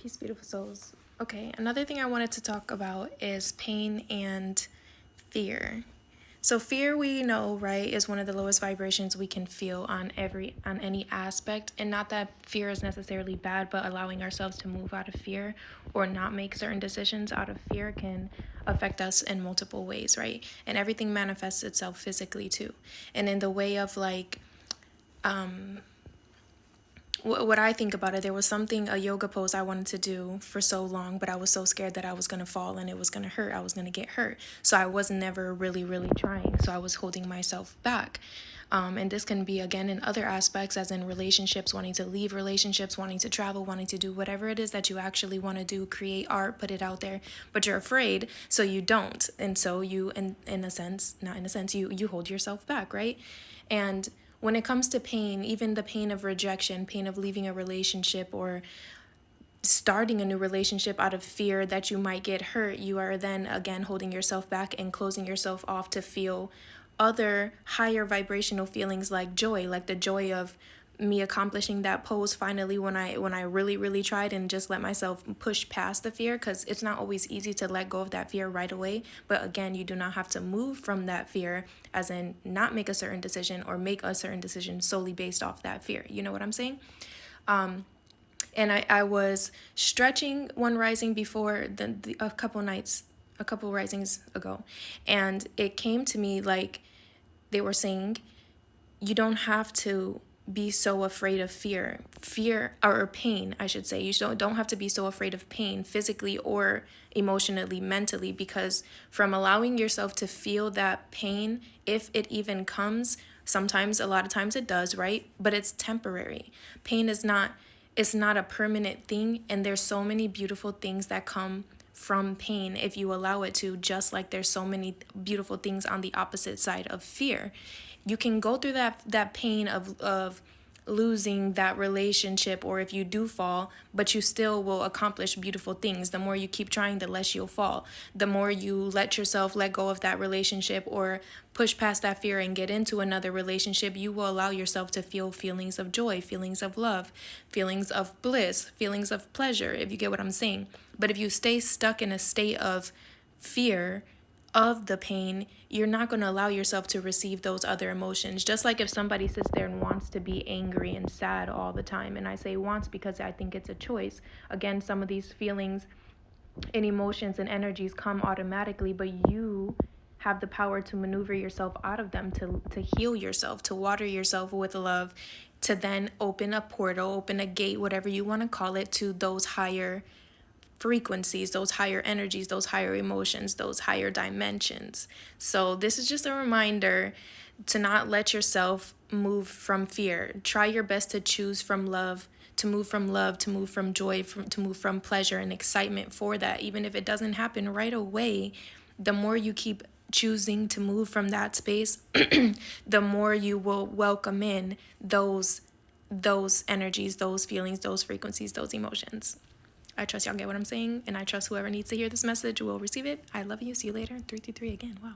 Peace, beautiful souls. Okay, another thing I wanted to talk about is pain and fear. So fear, we know, right, is one of the lowest vibrations we can feel on any aspect. And not that fear is necessarily bad, but allowing ourselves to move out of fear or not make certain decisions out of fear can affect us in multiple ways, right? And everything manifests itself physically too. And in the way of what I think about it, there was a yoga pose I wanted to do for so long, but I was so scared that I was going to fall and it was going to hurt. I was going to get hurt. So I was never really, really trying. So I was holding myself back. And this can be, again, in other aspects, as in relationships, wanting to leave relationships, wanting to travel, wanting to do whatever it is that you actually want to do, create art, put it out there, but you're afraid, so you don't. And so you, in a sense, not in a sense, you hold yourself back, right? And when it comes to pain, even the pain of rejection, pain of leaving a relationship or starting a new relationship out of fear that you might get hurt, you are then again holding yourself back and closing yourself off to feel other higher vibrational feelings like joy, like the joy of me accomplishing that pose finally when I really tried and just let myself push past the fear, because it's not always easy to let go of that fear right away. But again, you do not have to move from that fear, as in not make a certain decision or make a certain decision solely based off that fear. You know what I'm saying? And I was stretching one rising before a couple risings ago, and it came to me like they were saying, you don't have to be so afraid of fear or pain, I should say. You don't have to be so afraid of pain physically or emotionally, mentally, because from allowing yourself to feel that pain, if it even comes, sometimes, a lot of times it does, right? But it's temporary. Pain is not, it's not a permanent thing, and there's so many beautiful things that come from pain if you allow it to, just like there's so many beautiful things on the opposite side of fear. You can go through that pain of losing that relationship, or if you do fall, but you still will accomplish beautiful things. The more you keep trying, the less you'll fall. The more you let yourself let go of that relationship or push past that fear and get into another relationship, you will allow yourself to feel feelings of joy, feelings of love, feelings of bliss, feelings of pleasure, if you get what I'm saying. But if you stay stuck in a state of fear of the pain, you're not going to allow yourself to receive those other emotions. Just like if somebody sits there and wants to be angry and sad all the time, and I say wants because I think it's a choice. Again, some of these feelings and emotions and energies come automatically, but you have the power to maneuver yourself out of them, to heal yourself, to water yourself with love, to then open a portal, open a gate, whatever you want to call it, to those higher frequencies, those higher energies, those higher emotions, those higher dimensions. So this is just a reminder to not let yourself move from fear. Try your best to choose from love, to move from joy, to move from pleasure and excitement for that. Even if it doesn't happen right away, the more you keep choosing to move from that space, the more you will welcome in those energies, those feelings, those frequencies, those emotions. I trust y'all get what I'm saying, and I trust whoever needs to hear this message will receive it. I love you. See you later. 333 again. Wow.